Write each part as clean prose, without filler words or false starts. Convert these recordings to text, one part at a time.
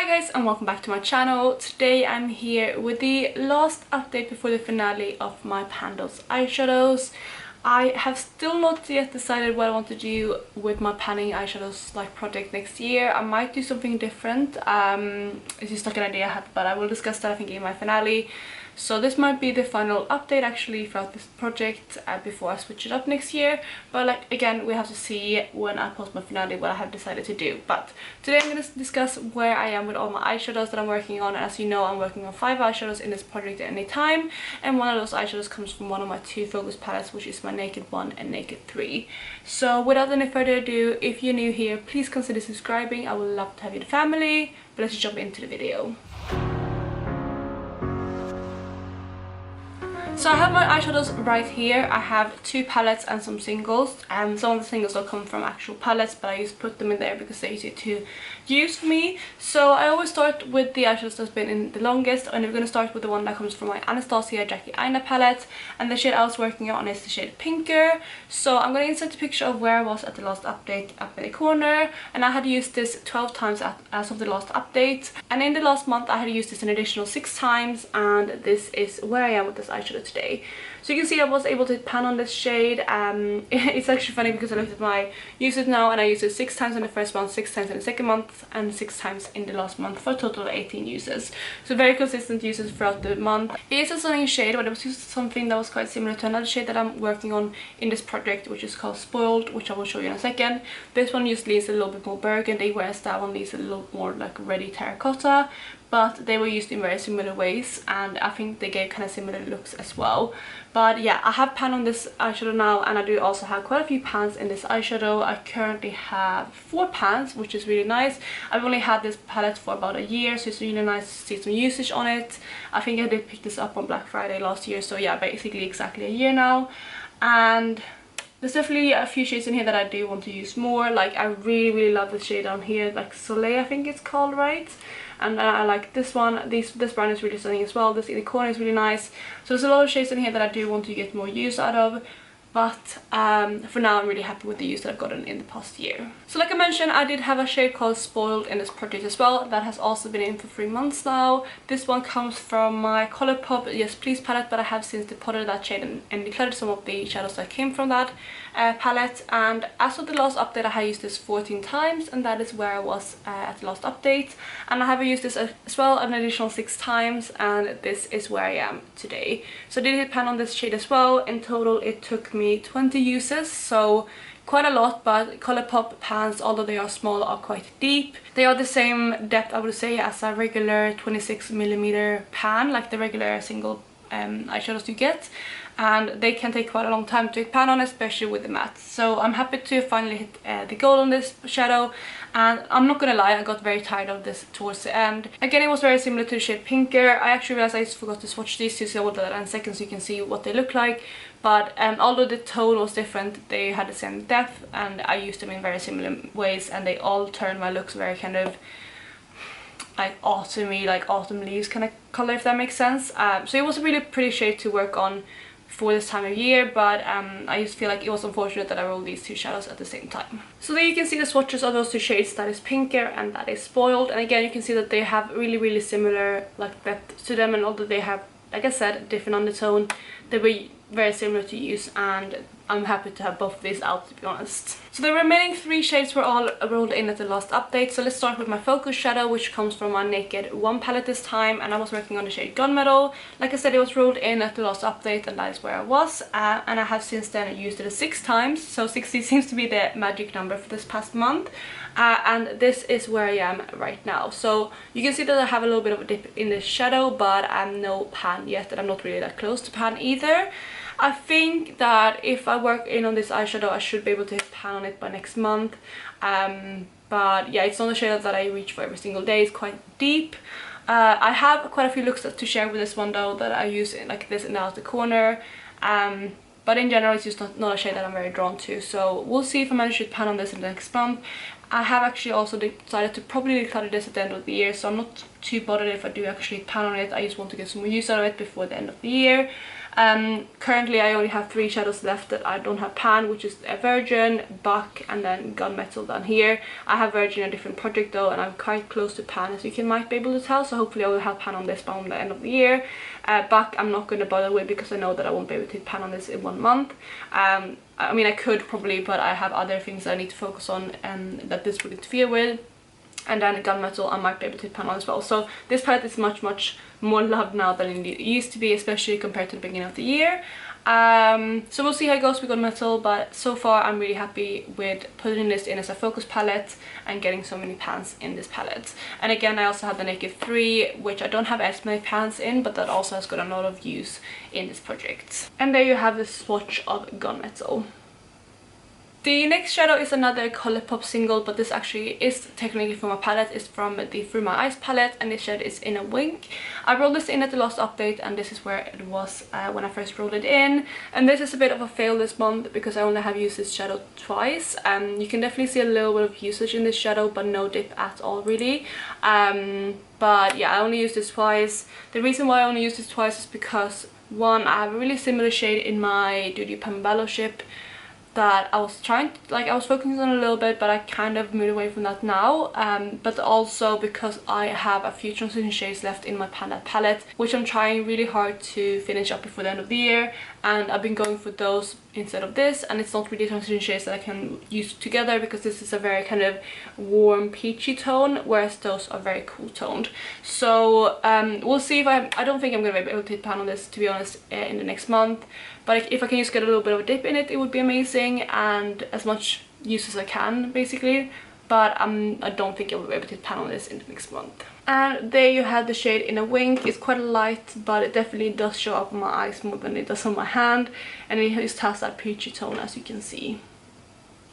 Hi guys and welcome back to my channel. Today I'm here with the last update before the finale of my Pan Those Eyeshadows. I have still not yet decided what I want to do with my panning eyeshadows project next year. I might do something different. It's just like an idea I had, but I will discuss that I think in my finale. So this might be the final update actually throughout this project before I switch it up next year. But again, we have to see when I post my finale what I have decided to do. But today I'm going to discuss where I am with all my eyeshadows that I'm working on. And as you know, I'm working on 5 eyeshadows in this project at any time. And one of those eyeshadows comes from one of my 2 focus palettes, which is my Naked 1 and Naked 3. So without any further ado, if you're new here, please consider subscribing. I would love to have you in the family. But let's jump into the video. So I have my eyeshadows right here. I have 2 palettes and some singles, and some of the singles will come from actual palettes, but I just put them in there because they're easy to use for me. So I always start with the eyeshadows that's been in the longest, and we're going to start with the one that comes from my Anastasia Jackie Aina palette, and the shade I was working on is the shade Pinker. So I'm going to insert a picture of where I was at the last update up in the corner, and I had used this 12 times as of the last update, and in the last month I had used this an additional 6 times, and this is where I am with this eyeshadow today. So you can see I was able to pan on this shade. It's actually funny because I looked at my usage now, and I used it 6 times in the first month, 6 times in the second month, and 6 times in the last month for a total of 18 uses. So very consistent uses throughout the month. It is a stunning shade, but it was used something that was quite similar to another shade that I'm working on in this project, which is called Spoiled, which I will show you in a second. This one just leaves a little bit more burgundy, whereas that one leaves a little more like ready terracotta. But they were used in very similar ways, and I think they gave kind of similar looks as well. But yeah, I have pan on this eyeshadow now, and I do also have quite a few pans in this eyeshadow. I currently have 4 pans, which is really nice. I've only had this palette for about a year, so it's really nice to see some usage on it. I think I did pick this up on Black Friday last year, so yeah, basically exactly a year now. And there's definitely a few shades in here that I do want to use more. Like, I really love this shade down here, like Soleil I think it's called, right? And I like this one. This brown is really stunning as well. This in the corner is really nice. So there's a lot of shades in here that I do want to get more use out of. But for now I'm really happy with the use that I've gotten in the past year. So like I mentioned, I did have a shade called Spoiled in this project as well. That has also been in for 3 months now. This one comes from my ColourPop Yes Please palette, but I have since depotted that shade and decluttered some of the shadows that came from that palette. And as of the last update, I have used this 14 times, and that is where I was at the last update. And I have used this as well an additional 6 times, and this is where I am today. So I did hit pan on this shade as well. In total it took me 20 uses, so quite a lot. But ColourPop pans, although they are small, are quite deep. They are the same depth, I would say, as a regular 26mm pan, like the regular single eyeshadows you get, and they can take quite a long time to pan on, especially with the matte. So I'm happy to finally hit the goal on this shadow, and I'm not gonna lie, I got very tired of this towards the end. Again, it was very similar to the shade Pinker. I actually realized I just forgot to swatch these two, so I will do that in a second so you can see what they look like. But although the tone was different, they had the same depth, and I used them in very similar ways, and they all turned my looks very kind of like autumny, like autumn leaves kind of color, if that makes sense. So it was a really pretty shade to work on for this time of year, but I just feel like it was unfortunate that I rolled these 2 shadows at the same time. So there you can see the swatches of those 2 shades, that is Pinker and that is Spoiled. And again, you can see that they have really similar like depth to them, and although they have, like I said, different undertone, they were very similar to use, and I'm happy to have both of these out, to be honest. So the remaining 3 shades were all rolled in at the last update. So let's start with my focus shadow, which comes from my Naked 1 palette this time, and I was working on the shade Gunmetal. Like I said, it was rolled in at the last update, and that is where I was. And I have since then used it 6 times, so 60 seems to be the magic number for this past month. And this is where I am right now. So you can see that I have a little bit of a dip in the shadow, but I'm no pan yet, and I'm not really that close to pan either. I think that if I work in on this eyeshadow, I should be able to hit pan on it by next month. But yeah, it's not a shade that I reach for every single day. It's quite deep. I have quite a few looks to share with this one though, that I use in like this in the outer corner. But in general, it's just not a shade that I'm very drawn to. So we'll see if I manage to pan on this in the next month. I have actually also decided to probably declutter this at the end of the year, so I'm not too bothered if I do actually pan on it. I just want to get some more use out of it before the end of the year. Currently I only have 3 shadows left that I don't have pan, which is a Virgin, Buck, and then Gunmetal down here. I have Virgin in a different project though, and I'm quite close to pan, as you might be able to tell, so hopefully I will have pan on this by the end of the year. Buck I'm not going to bother with because I know that I won't be able to pan on this in 1 month. I mean, I could probably, but I have other things that I need to focus on and that this would interfere with. And then Gunmetal I might be able to pan on as well. So this palette is much more loved now than it used to be, especially compared to the beginning of the year. So we'll see how it goes with Gunmetal, but so far I'm really happy with putting this in as a focus palette and getting so many pans in this palette. And again, I also have the Naked 3, which I don't have as many pans in, but that also has got a lot of use in this project. And there you have the swatch of Gunmetal. The next shadow is another ColourPop single, but this actually is technically from a palette. It's from the Through My Eyes palette, and this shade is In a Wink. I rolled this in at the last update, and this is where it was when I first rolled it in. And this is a bit of a fail this month because I only have used this shadow twice. You can definitely see a little bit of usage in this shadow, but no dip at all really. But yeah, I only used this twice. The reason why I only used this twice is because, one, I have a really similar shade in my Duty Pembellowship that I was trying to, like, I was focusing on a little bit, but I kind of moved away from that now. But also because I have a few transition shades left in my palette, which I'm trying really hard to finish up before the end of the year, and I've been going for those instead of this, and it's not really transition shades that I can use together because this is a very kind of warm peachy tone, whereas those are very cool toned. So we'll see if I don't think I'm gonna be able to hit pan on this, to be honest, in the next month. But if I can just get a little bit of a dip in it, it would be amazing, and as much use as I can, basically. But I don't think I will be able to pan on this in the next month. And there you have the shade In a Wink. It's quite light, but it definitely does show up on my eyes more than it does on my hand. And it just has that peachy tone, as you can see.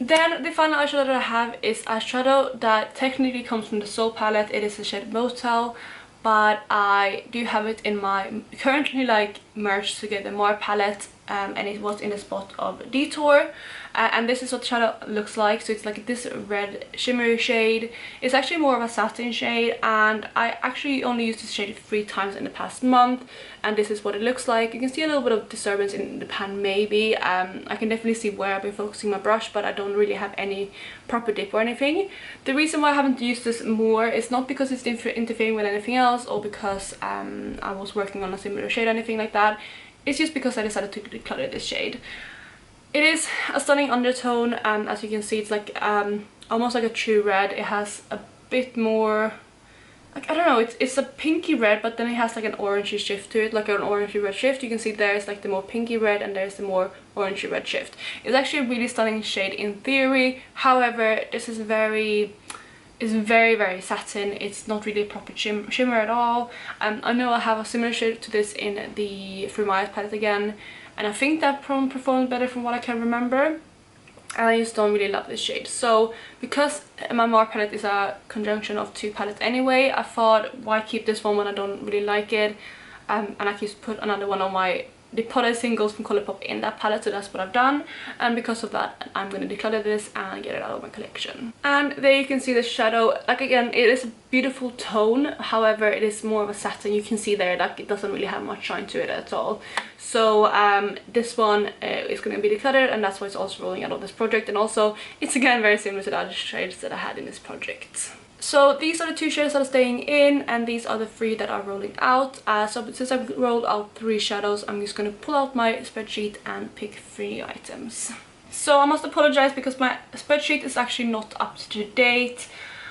Then the final eyeshadow that I have is eyeshadow that technically comes from the Soul palette. It is the shade Motel, but I do have it in my currently like merged together more palette, and it was in the spot of Detour. And this is what the shadow looks like. So it's like this red shimmery shade. It's actually more of a satin shade, and I actually only used this shade 3 times in the past month, and this is what it looks like. You can see a little bit of disturbance in the pan maybe. I can definitely see where I've been focusing my brush, but I don't really have any proper dip or anything. The reason why I haven't used this more is not because it's interfering with anything else, or because I was working on a similar shade or anything like that. It's just because I decided to declutter this shade. It is a stunning undertone, and as you can see, it's like almost like a true red. It has a bit more, like, I don't know, it's a pinky red, but then it has like an orangey shift to it, like an orangey red shift. You can see there's like the more pinky red, and there's the more orangey red shift. It's actually a really stunning shade in theory. However, this is very satin. It's not really a proper shimmer at all. I know I have a similar shade to this in the Through My Eyes palette again, and I think that performed better from what I can remember, and I just don't really love this shade. So because my Mar palette is a conjunction of 2 palettes anyway, I thought, why keep this one when I don't really like it, and I can just put another one on my Decluttering singles from ColourPop in that palette. So that's what I've done, and because of that I'm going to declutter this and get it out of my collection. And there you can see the shadow. Like, again, it is a beautiful tone, however it is more of a satin. You can see there, like, it doesn't really have much shine to it at all. So this one is going to be decluttered, and that's why it's also rolling out of this project. And also it's again very similar to the other shades that I had in this project. So these are the 2 shades that are staying in, and these are the 3 that are rolling out. So since I've rolled out 3 shadows, I'm just going to pull out my spreadsheet and pick 3 items. So I must apologize because my spreadsheet is actually not up to date.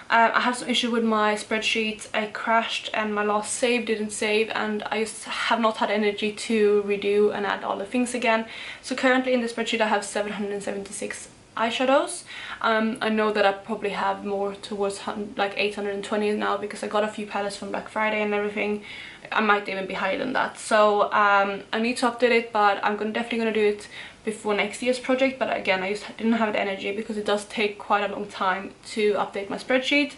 I have some issue with my spreadsheet. It crashed and my last save didn't save, and I just have not had energy to redo and add all the things again. So currently in the spreadsheet I have 776 eyeshadows. I know that I probably have more towards like 820 now because I got a few palettes from Black Friday and everything. I might even be higher than that. So I need to update it, but I'm definitely gonna do it before next year's project. But again, I just didn't have the energy because it does take quite a long time to update my spreadsheet.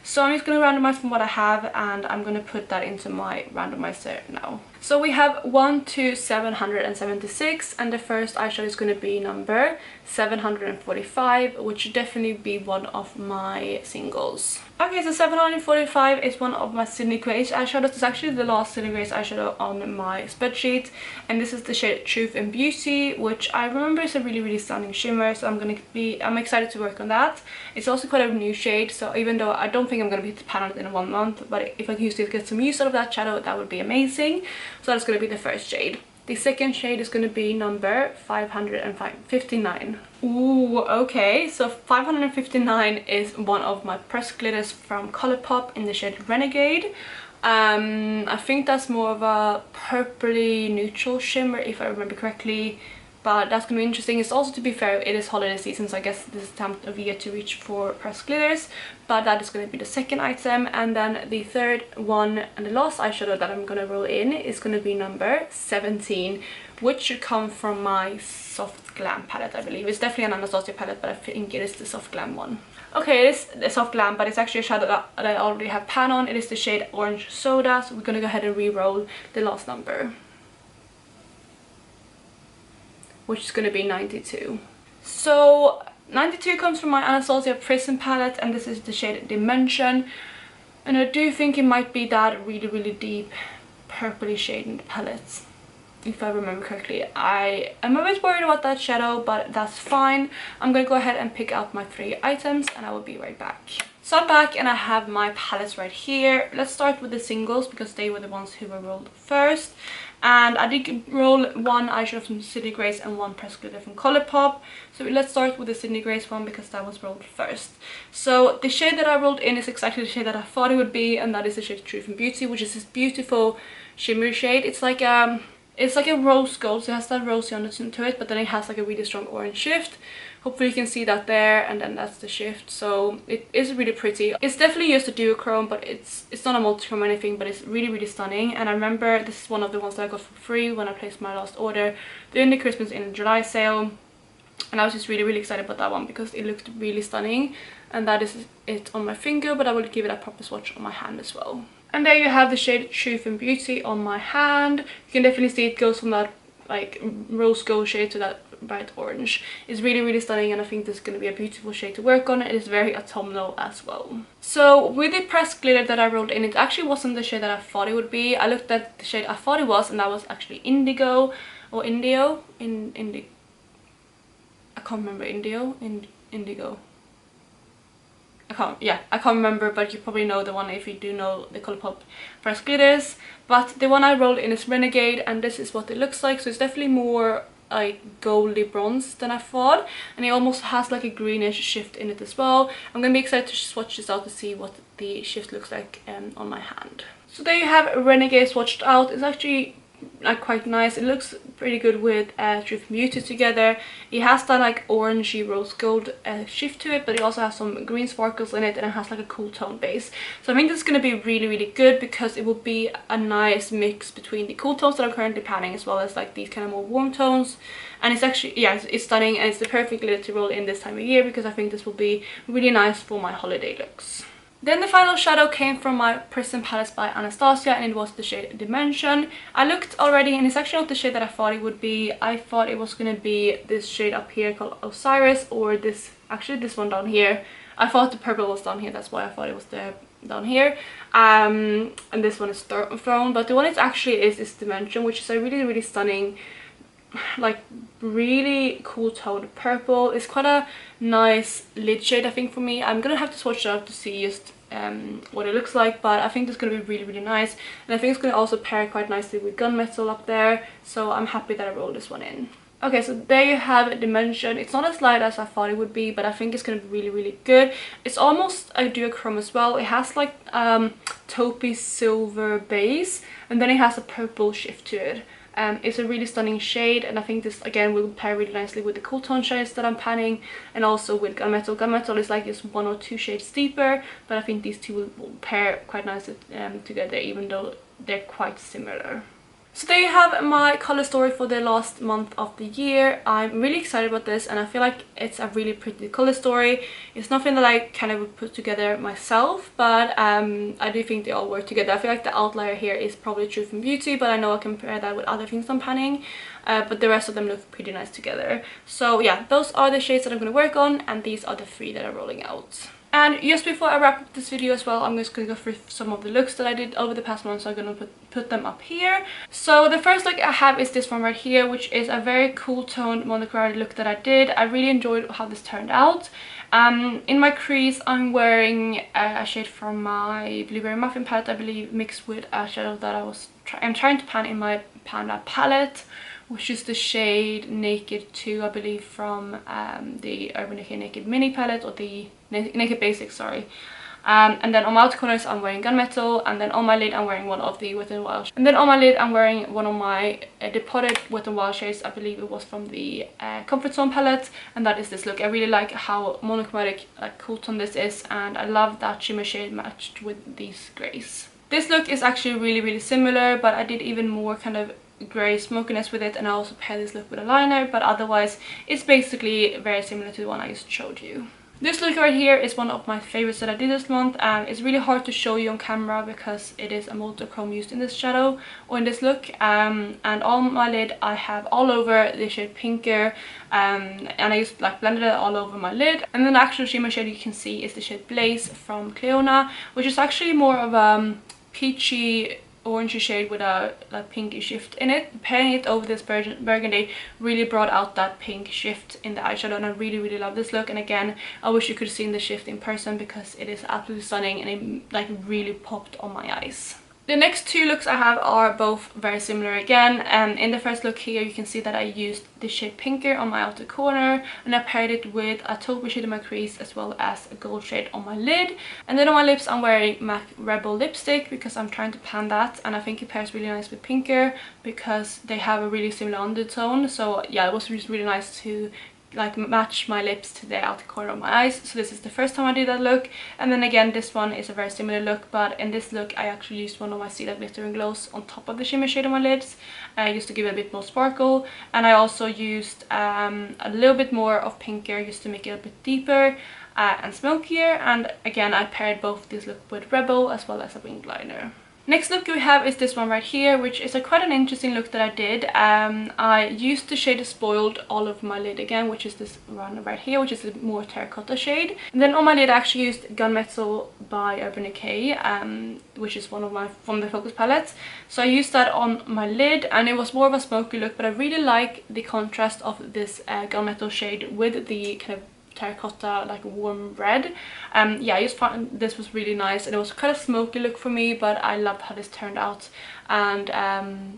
So I'm just going to randomize from what I have, and I'm going to put that into my randomizer now. So we have 1 to 776, and the first eyeshadow is going to be number 745, which should definitely be one of my singles. Okay, so 745 is one of my Sydney Grace eyeshadows. It's actually the last Sydney Grace eyeshadow on my spreadsheet, and this is the shade Truth and Beauty, which I remember is a really stunning shimmer, so I'm excited to work on that. It's also quite a new shade, so even though I don't think I'm going to be able to pan on it in 1 month, but if I can use it to get some use out of that shadow, that would be amazing. So that's going to be the first shade. The second shade is going to be number 559. Ooh, okay, so 559 is one of my pressed glitters from ColourPop in the shade Renegade. I think that's more of a purpley neutral shimmer if I remember correctly, but that's gonna be interesting. It's also, to be fair, it is holiday season, so I guess this is the time of year to reach for pressed glitters, but that is going to be the second item. And then the third one and the last eyeshadow that I'm gonna roll in is going to be number 17, which should come from my Soft Glam palette, I believe. It's definitely an Anastasia palette, but I think it is the Soft Glam one. Okay, it is the Soft Glam, but it's actually a shadow that I already have pan on. It is the shade Orange Soda, so we're gonna go ahead and re-roll the last number, which is gonna be 92. So 92 comes from my Anastasia Prism palette, and this is the shade Dimension. And I do think it might be that really deep purpley shade in the palette, if I remember correctly. I am a bit worried about that shadow, but that's fine. I'm gonna go ahead and pick out my 3 items, and I will be right back. So I'm back, and I have my palettes right here. Let's start with the singles, because they were the ones who were rolled first. And I did roll 1 eyeshadow from Sydney Grace and 1 pressed glitter from ColourPop. So let's start with the Sydney Grace one, because that was rolled first. So the shade that I rolled in is exactly the shade that I thought it would be, and that is the shade Truth and Beauty, which is this beautiful shimmery shade. It's like a rose gold, so it has that rosy undertone to it, but then it has like a really strong orange shift. Hopefully you can see that there, and then that's the shift. So it is really pretty. It's definitely used a duochrome, but it's not a multichrome or anything, but it's really stunning. And I remember this is one of the ones that I got for free when I placed my last order during the Christmas in July sale, and I was just really excited about that one because it looked really stunning. And that is it on my finger, but I will give it a proper swatch on my hand as well. And there you have the shade Truth and Beauty on my hand. You can definitely see it goes from that like rose gold shade to that bright orange. It's really stunning, and I think this is going to be a beautiful shade to work on. It is very autumnal as well. So with the pressed glitter that I rolled in, it actually wasn't the shade that I thought it would be. I looked at the shade I thought it was, and that was actually Indigo or Indio. I can't remember. Indigo. I can't remember, but you probably know the one if you do know the ColourPop pressed glitters. But the one I rolled in is Renegade, and this is what it looks like. So it's definitely more like goldy bronze than I thought, and it almost has like a greenish shift in it as well. I'm gonna be excited to swatch this out to see what the shift looks like on my hand. So there you have Renegade swatched out. It's actually like quite nice. It looks pretty good with Truth and Beauty together. It has that like orangey rose gold shift to it, but it also has some green sparkles in it, and it has like a cool tone base. So I think this is going to be really good, because it will be a nice mix between the cool tones that I'm currently panning, as well as like these kind of more warm tones. And it's actually, yeah, it's stunning, and it's the perfect glitter to roll in this time of year, because I think this will be really nice for my holiday looks. Then the final shadow came from my Prism palette by Anastasia, and it was the shade Dimension. I looked already, and it's actually not the shade that I thought it would be. I thought it was going to be this shade up here called Osiris, or this one down here. I thought the purple was down here, that's why I thought it was down here. And this one is Throne, but the one it actually is Dimension, which is a really stunning, like really cool toned purple. It's quite a nice lid shade, I think, for me. I'm gonna have to swatch it out to see just what it looks like, but I think it's gonna be really nice, and I think it's gonna also pair quite nicely with Gunmetal up there, so I'm happy that I rolled this one in. Okay, so there you have Dimension. It's not as light as I thought it would be, but I think it's gonna be really good. It's almost a duochrome as well. It has like taupey silver base, and then it has a purple shift to it. It's a really stunning shade, and I think this again will pair really nicely with the cool tone shades that I'm panning, and also with Gunmetal. Gunmetal is like just 1 or 2 shades deeper, but I think these two will pair quite nicely together, even though they're quite similar. So there you have my color story for the last month of the year. I'm really excited about this and I feel like it's a really pretty color story. It's nothing that I kind of would put together myself, but I do think they all work together. I feel like the outlier here is probably Truth and Beauty, but I know I compare that with other things I'm panning. But the rest of them look pretty nice together. So yeah, those are the shades that I'm going to work on, and these are the 3 that are rolling out. And just before I wrap up this video as well, I'm just going to go through some of the looks that I did over the past month, so I'm going to put them up here. So the first look I have is this one right here, which is a very cool toned monochromatic look that I did. I really enjoyed how this turned out. In my crease, I'm wearing a shade from my Blueberry Muffin palette, I believe, mixed with a shadow that I'm trying to pan in my Panda palette, which is the shade Naked 2, I believe, from the Urban Decay Naked Mini palette, or the Naked Basics, sorry. And then on my outer corners I'm wearing Gunmetal, and then on my lid I'm wearing one of the Wet n Wild. And then on my lid I'm wearing one of my Depotted Wet n Wild shades. I believe it was from the Comfort Zone palette, and that is this look. I really like how monochromatic, cool tone this is, and I love that shimmer shade matched with these greys. This look is actually really similar, but I did even more kind of grey smokiness with it, and I also paired this look with a liner, but otherwise it's basically very similar to the one I just showed you. This look right here is one of my favorites that I did this month, and it's really hard to show you on camera because it is a multi-chrome used in this shadow or in this look. And on my lid I have all over the shade Pinker, and I just blended it all over my lid. And then the actual shimmer shade you can see is the shade Blaze from Cleona, which is actually more of a peachy orangey shade with a pinky shift in it. Pairing it over this burgundy really brought out that pink shift in the eyeshadow, and I really love this look. And again, I wish you could have seen the shift in person because it is absolutely stunning, and it really popped on my eyes. The next 2 looks I have are both very similar again. In the first look here you can see that I used the shade Pinker on my outer corner, and I paired it with a taupe shade in my crease as well as a gold shade on my lid. And then on my lips I'm wearing MAC Rebel lipstick because I'm trying to pan that, and I think it pairs really nice with Pinker because they have a really similar undertone. So yeah, it was just really nice to match my lips to the outer corner of my eyes. So this is the first time I did that look. And then again, this one is a very similar look, but in this look I actually used one of my Cedar Glittering Glows on top of the shimmer shade on my lids, just to give it a bit more sparkle. And I also used a little bit more of Pinker just to make it a bit deeper and smokier. And again, I paired both this look with Rebel as well as a winged liner. Next look we have is this one right here, which is quite an interesting look that I did. I used the shade Spoiled all over my lid again, which is this one right here, which is a more terracotta shade. And then on my lid I actually used Gunmetal by Urban Decay, which is one of my from the Focus palettes. So I used that on my lid, and it was more of a smoky look, but I really like the contrast of this Gunmetal shade with the kind of terracotta warm red. Yeah, I just found this was really nice, and it was kind of smoky look for me, but I loved how this turned out. And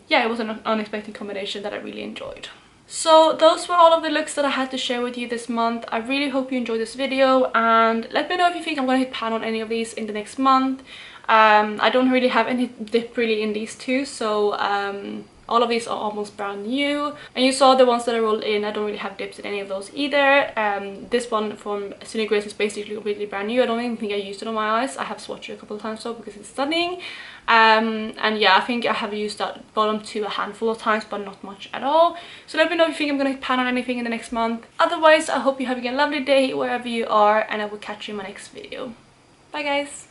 yeah, it was an unexpected combination that I really enjoyed. So those were all of the looks that I had to share with you this month. I really hope you enjoyed this video, and let me know if you think I'm going to hit pan on any of these in the next month. I don't really have any dip really in these 2, so all of these are almost brand new. And you saw the ones that I rolled in, I don't really have dips in any of those either. This one from Sunny Grace is basically completely brand new. I don't even think I used it on my eyes. I have swatched it a couple of times though because it's stunning. And yeah, I think I have used that bottom 2 a handful of times, but not much at all. So let me know if you think I'm going to pan on anything in the next month. Otherwise, I hope you're having a lovely day wherever you are, and I will catch you in my next video. Bye guys!